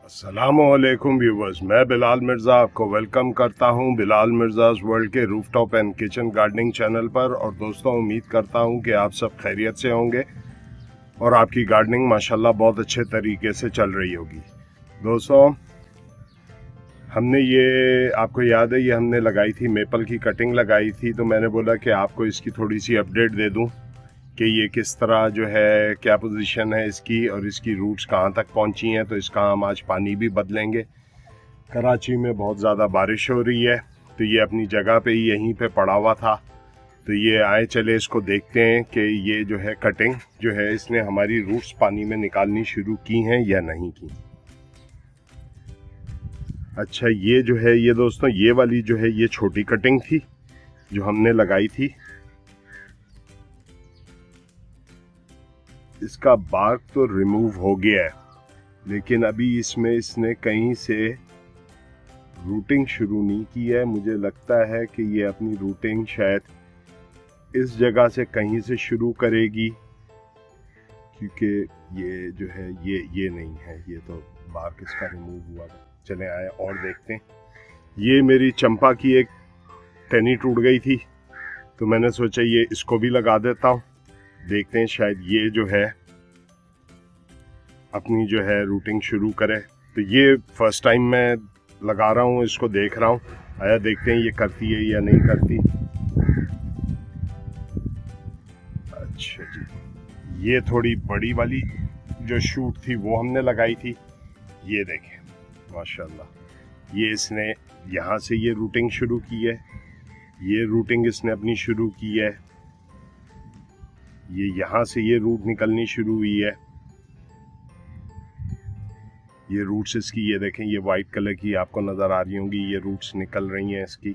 अस्सलामुअलैकुम व्यूवर्स, मैं बिलाल मिर्ज़ा आपको वेलकम करता हूं बिलाल मिर्ज़ाज़ वर्ल्ड के rooftop and kitchen gardening channel पर। और दोस्तों, उम्मीद करता हूं कि आप सब खैरियत से होंगे और आपकी गार्डनिंग माशाल्लाह बहुत अच्छे तरीके से चल रही होगी। दोस्तों, हमने ये, आपको याद है, ये हमने लगाई थी, मेपल की कटिंग लगाई थी, तो मैंने बोला कि आपको इसकी थोड़ी सी अपडेट दे दूं कि ये किस तरह जो है, क्या पोजीशन है इसकी और इसकी रूट्स कहाँ तक पहुँची हैं। तो इसका हम आज पानी भी बदलेंगे। कराची में बहुत ज़्यादा बारिश हो रही है, तो ये अपनी जगह पे ही यहीं पे पड़ा हुआ था। तो ये आए, चले इसको देखते हैं कि ये जो है कटिंग जो है, इसने हमारी रूट्स पानी में निकालनी शुरू की हैं या नहीं की। अच्छा, ये जो है, ये दोस्तों, ये वाली जो है, ये छोटी कटिंग थी जो हमने लगाई थी। इसका बार्क तो रिमूव हो गया है, लेकिन अभी इसमें इसने कहीं से रूटिंग शुरू नहीं की है। मुझे लगता है कि ये अपनी रूटिंग शायद इस जगह से कहीं से शुरू करेगी, क्योंकि ये जो है, ये नहीं है, ये तो बार्क इसका रिमूव हुआ। चले आए और देखते हैं। ये मेरी चंपा की एक टहनी टूट गई थी, तो मैंने सोचा ये इसको भी लगा देता हूँ। देखते हैं, शायद ये जो है अपनी जो है रूटिंग शुरू करे। तो ये फर्स्ट टाइम मैं लगा रहा हूँ, इसको देख रहा हूँ, आया देखते हैं ये करती है या नहीं करती। अच्छा जी, ये थोड़ी बड़ी वाली जो शूट थी वो हमने लगाई थी। ये देखें माशाल्लाह, ये इसने यहाँ से ये रूटिंग शुरू की है, ये रूटिंग इसने अपनी शुरू की है, ये यहाँ से ये रूट निकलनी शुरू हुई है। ये रूट्स इसकी, ये देखें, ये वाइट कलर की आपको नज़र आ रही होंगी, ये रूट्स निकल रही हैं इसकी।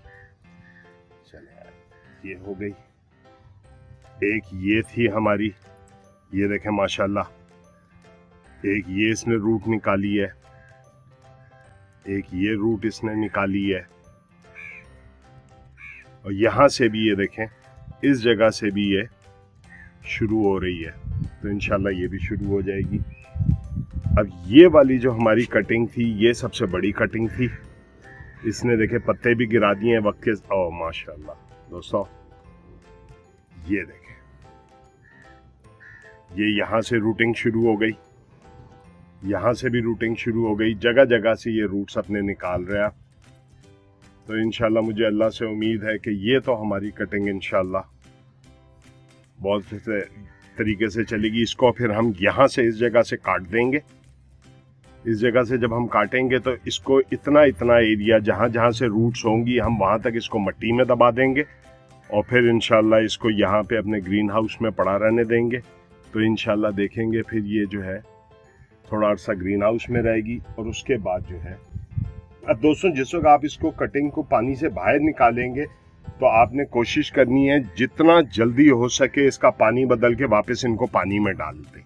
चलिए, ये हो गई। एक ये थी हमारी, ये देखें माशाल्लाह, एक ये इसने रूट निकाली है, एक ये रूट इसने निकाली है, और यहाँ से भी ये देखें, इस जगह से भी ये शुरू हो रही है। तो इंशाल्लाह ये भी शुरू हो जाएगी। अब ये वाली जो हमारी कटिंग थी, ये सबसे बड़ी कटिंग थी। इसने देखे पत्ते भी गिरा दिए हैं वक्त के। ओ माशाल्लाह दोस्तों, ये देखें, ये यहाँ से रूटिंग शुरू हो गई, यहाँ से भी रूटिंग शुरू हो गई, जगह जगह से ये रूट्स अपने निकाल रहा। तो इंशाल्लाह मुझे अल्लाह से उम्मीद है कि ये तो हमारी कटिंग इंशाल्लाह बहुत तरीके से चलेगी। इसको फिर हम यहाँ से इस जगह से काट देंगे। इस जगह से जब हम काटेंगे तो इसको इतना एरिया जहाँ जहाँ से रूट्स होंगी, हम वहाँ तक इसको मिट्टी में दबा देंगे और फिर इंशाल्लाह इसको यहाँ पे अपने ग्रीन हाउस में पड़ा रहने देंगे। तो इंशाल्लाह देखेंगे फिर ये जो है थोड़ा अरसा ग्रीन हाउस में रहेगी। और उसके बाद जो है, अब दोस्तों, जिस वक्त आप इसको कटिंग को पानी से बाहर निकालेंगे तो आपने कोशिश करनी है जितना जल्दी हो सके इसका पानी बदल के वापस इनको पानी में डाल दें,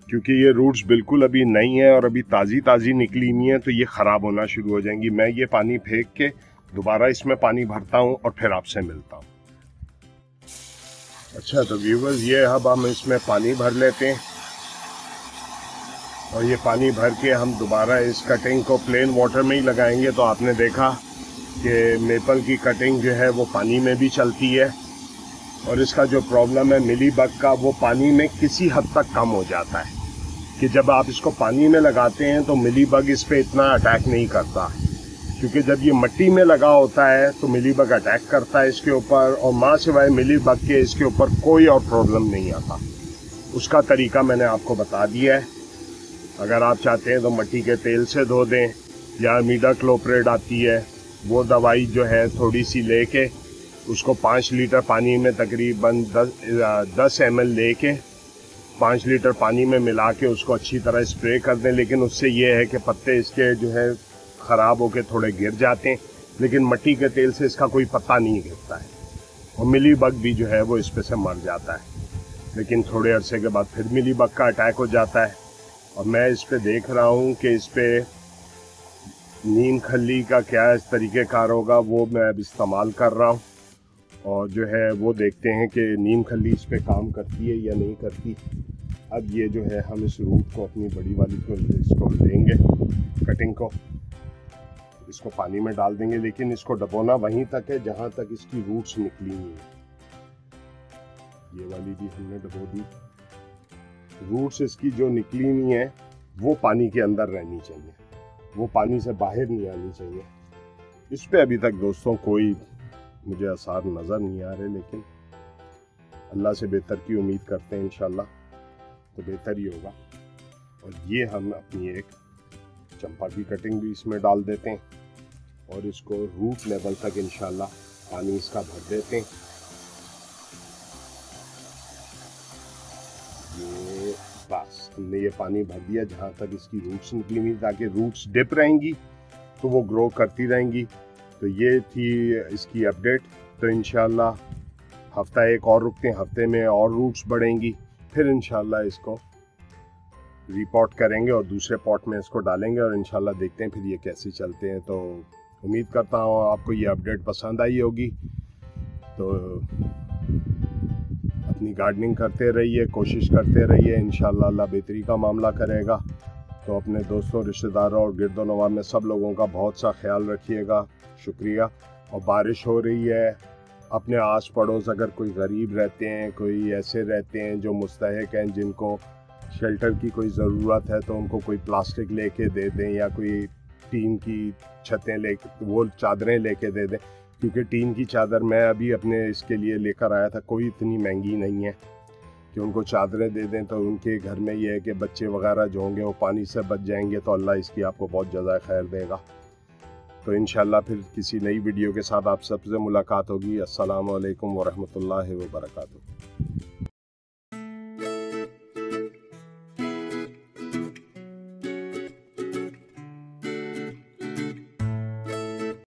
क्योंकि ये रूट्स बिल्कुल अभी नई है और अभी ताज़ी निकली हुई है, तो ये ख़राब होना शुरू हो जाएंगी। मैं ये पानी फेंक के दोबारा इसमें पानी भरता हूँ और फिर आपसे मिलता हूँ। अच्छा, तो व्यूवर्स, ये अब हम इसमें पानी भर लेते हैं और ये पानी भर के हम दोबारा इस कटिंग को प्लेन वाटर में ही लगाएंगे। तो आपने देखा कि मेपल की कटिंग जो है वो पानी में भी चलती है, और इसका जो प्रॉब्लम है मिली बग का, वो पानी में किसी हद तक कम हो जाता है कि जब आप इसको पानी में लगाते हैं तो मिली बग इस पर इतना अटैक नहीं करता, क्योंकि जब ये मिट्टी में लगा होता है तो मिली बग अटैक करता है इसके ऊपर, और माँ सिवाय मिली बग के इसके ऊपर कोई और प्रॉब्लम नहीं आता। उसका तरीका मैंने आपको बता दिया है। अगर आप चाहते हैं तो मिट्टी के तेल से धो दें, या इमिडाक्लोप्रिड आती है वो दवाई जो है थोड़ी सी लेके उसको 5 लीटर पानी में तकरीबन 10 ml लेके 5 लीटर पानी में मिला के उसको अच्छी तरह स्प्रे कर दें। लेकिन उससे ये है कि पत्ते इसके जो है ख़राब होके थोड़े गिर जाते हैं, लेकिन मिट्टी के तेल से इसका कोई पत्ता नहीं गिरता है, और मिली बग भी जो है वो इस पे से मर जाता है। लेकिन थोड़े अरसे के बाद फिर मिली बग का अटैक हो जाता है, और मैं इस पे देख रहा हूँ कि इस पे नीम खली का क्या इस तरीक़ेकार होगा, वो मैं अब इस्तेमाल कर रहा हूँ, और जो है वो देखते हैं कि नीम खली इस पे काम करती है या नहीं करती। अब ये जो है हम इस रूट को अपनी बड़ी वाली को इसको लेंगे, कटिंग को, इसको पानी में डाल देंगे, लेकिन इसको डबोना वहीं तक है जहां तक इसकी रूट्स निकली हुई है। ये वाली भी हमने डबो दी। रूट्स इसकी जो निकली हुई है वो पानी के अंदर रहनी चाहिए, वो पानी से बाहर नहीं आनी चाहिए। इस पे अभी तक दोस्तों कोई मुझे आसार नज़र नहीं आ रहे, लेकिन अल्लाह से बेहतर की उम्मीद करते हैं, इंशाल्लाह तो बेहतर ही होगा। और ये हम अपनी एक चंपा की कटिंग भी इसमें डाल देते हैं और इसको रूट लेवल तक इंशाल्लाह पानी इसका भर देते हैं। ये बस हमने ये पानी भर दिया जहाँ तक इसकी रूट्स निकली हुई, ताकि रूट्स डिप रहेंगी तो वो ग्रो करती रहेंगी। तो ये थी इसकी अपडेट। तो इंशाल्लाह हफ्ता एक और रुकते हैं, हफ्ते में और रूट्स बढ़ेंगी, फिर इंशाल्लाह इसको रिपोर्ट करेंगे और दूसरे पॉट में इसको डालेंगे और इंशाल्लाह देखते हैं फिर ये कैसे चलते हैं। तो उम्मीद करता हूँ आपको ये अपडेट पसंद आई होगी। तो अपनी गार्डनिंग करते रहिए, कोशिश करते रहिए, इंशाल्लाह अल्लाह बेहतरी का मामला करेगा। तो अपने दोस्तों, रिश्तेदारों और गिरदोनवा में सब लोगों का बहुत सा ख्याल रखिएगा। शुक्रिया। और बारिश हो रही है, अपने आस पड़ोस अगर कोई गरीब रहते हैं, कोई ऐसे रहते हैं जो मुस्तहिक हैं, जिनको शेल्टर की कोई ज़रूरत है, तो उनको कोई प्लास्टिक लेके दे दें या कोई टीन की छतें लेके, वो चादरें लेके दे दें। क्योंकि टीन की चादर मैं अभी अपने इसके लिए लेकर आया था, कोई इतनी महंगी नहीं है कि उनको चादरें दे दें। तो उनके घर में ये है कि बच्चे वगैरह जो होंगे वो पानी से बच जाएंगे, तो अल्लाह इसकी आपको बहुत ज़्यादा खैर देगा। तो इंशाल्लाह फिर किसी नई वीडियो के साथ आप सबसे मुलाकात होगी। अस्सलामु अलैकुम वरहमतुल्लाहि वबरकातुहू।